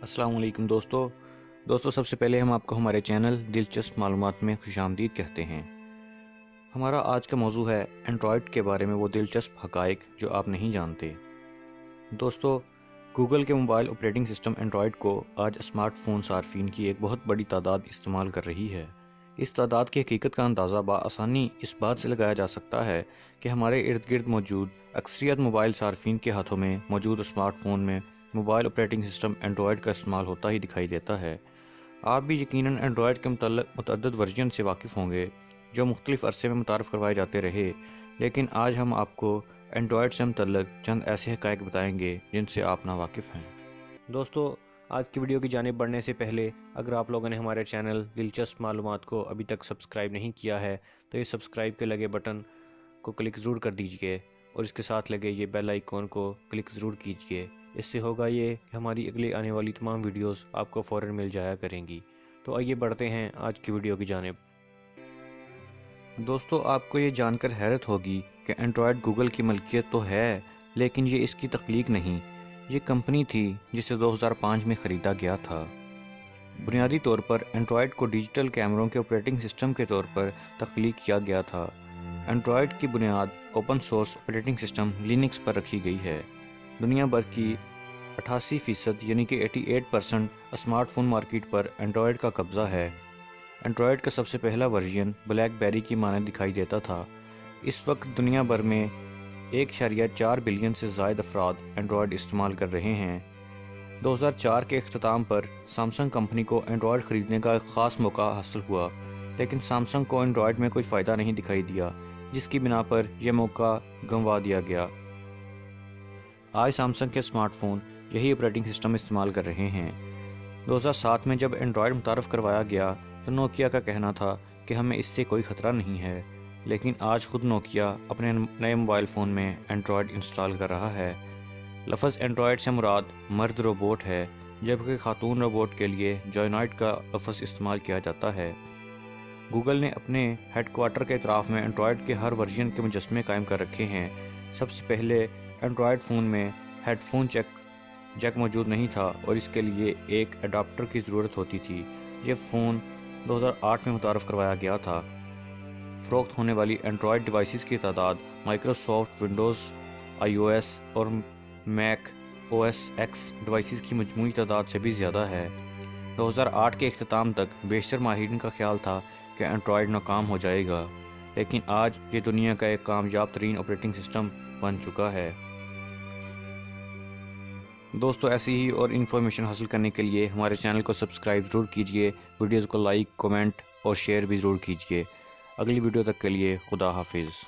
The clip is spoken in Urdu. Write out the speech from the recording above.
السلام علیکم دوستو سب سے پہلے ہم آپ کو ہمارے چینل دلچسپ معلومات میں خوش آمدید کہتے ہیں۔ ہمارا آج کا موضوع ہے اینڈرائیڈ کے بارے میں وہ دلچسپ حقائق جو آپ نہیں جانتے۔ دوستو، گوگل کے موبائل آپریٹنگ سسٹم اینڈرائیڈ کو آج اسمارٹ فون صارفین کی ایک بہت بڑی تعداد استعمال کر رہی ہے۔ اس تعداد کی حقیقت کا اندازہ بآسانی اس بات سے لگایا جا سکتا ہے کہ ہمارے ارد گرد موجود اکثریت موبائل صارفین کے ہاتھوں میں موجود اسمارٹ فون میں موبائل آپریٹنگ سسٹم اینڈرائیڈ کا استعمال ہوتا ہی دکھائی دیتا ہے۔ آپ بھی یقیناً اینڈرائیڈ کے متعلق متعدد ورژن سے واقف ہوں گے جو مختلف عرصے میں متعارف کروائے جاتے رہے، لیکن آج ہم آپ کو اینڈرائیڈ سے متعلق چند ایسے حقائق بتائیں گے جن سے آپ ناواقف ہیں۔ دوستو، آج کی ویڈیو کی جانب بڑھنے سے پہلے اگر آپ لوگوں نے ہمارے چینل دلچسپ معلومات کو ابھی تک سبسکرائب نہیں کیا ہے تو یہ سبسکرائب کے لگے بٹن کو کلک ضرور کر دیجئے اور اس کے ساتھ لگے یہ بیل آئیکن کو کلک ضرور کیجئے۔ اس سے ہوگا یہ کہ ہماری اگلی آنے والی تمام ویڈیوز آپ کو فوراً مل جایا کریں گی۔ تو آئیے بڑھتے ہیں آج کی ویڈیو کی جانب۔ دوستو، آپ کو یہ جان کر حیرت ہوگی کہ اینڈرائیڈ گوگل کی ملکیت تو ہے، لیکن یہ اس کی تخلیق نہیں۔ یہ کمپنی تھی جسے 2005 میں خریدا گیا تھا۔ بنیادی طور پر اینڈرائیڈ کو ڈیجیٹل کیمروں کے آپریٹنگ سسٹم کے طور پر تخلیق کیا گیا تھا۔ اینڈرائیڈ کی بنیاد open source operating system Linux پر رکھی گئی ہے۔ دنیا بھر کی 88% یعنی کہ 88% اسمارٹ فون مارکیٹ پر اینڈرائیڈ کا قبضہ ہے۔ اینڈرائیڈ کا سب سے پہلا ورژن بلیک بیری کی مانند دکھائی دیتا تھا۔ اس وقت دنیا بھر میں 1.4 بلین سے زائد افراد اینڈرائیڈ استعمال کر رہے ہیں۔ 2004 کے اختتام پر سامسنگ کمپنی کو اینڈرائیڈ خریدنے کا ایک خاص موقع حاصل ہوا، لیکن سامسنگ کو اینڈرائیڈ میں کوئی فائدہ نہیں دکھائی دیا، جس کی بنا پر یہ موقع گنوا دیا گیا۔ آج سامسنگ کے اسمارٹ فون یہی آپریٹنگ سسٹم استعمال کر رہے ہیں۔ 2007 میں جب اینڈرائیڈ متعارف کروایا گیا تو نوکیا کا کہنا تھا کہ ہمیں اس سے کوئی خطرہ نہیں ہے، لیکن آج خود نوکیا اپنے نئے موبائل فون میں اینڈرائیڈ انسٹال کر رہا ہے۔ لفظ اینڈرائیڈ سے مراد مرد روبوٹ ہے، جبکہ خاتون روبوٹ کے لیے جوائنائٹ کا لفظ استعمال کیا جاتا ہے۔ گوگل نے اپنے ہیڈ کوارٹر کے اطراف میں اینڈرائیڈ کے ہر ورژن کے مجسمے قائم کر رکھے ہیں۔ سب سے پہلے اینڈرائیڈ فون میں ہیڈ فون جیک موجود نہیں تھا اور اس کے لیے ایک اڈاپٹر کی ضرورت ہوتی تھی۔ یہ فون 2008 میں متعارف کروایا گیا تھا۔ فروخت ہونے والی اینڈرائیڈ ڈیوائسز کی تعداد مائکروسافٹ ونڈوز iOS اور میک OS X ڈیوائسز کی مجموعی تعداد سے بھی زیادہ ہے۔ 2008 کے اختتام تک بیشتر ماہرین کا خیال تھا کہ اینڈرائیڈ ناکام ہو جائے گا، لیکن آج یہ دنیا کا ایک کامیاب ترین آپریٹنگ سسٹم بن چکا ہے۔ دوستو، ایسی ہی اور انفارمیشن حاصل کرنے کے لیے ہمارے چینل کو سبسکرائب ضرور کیجئے، ویڈیوز کو لائک، کومنٹ اور شیئر بھی ضرور کیجئے۔ اگلی ویڈیو تک کے لیے خدا حافظ۔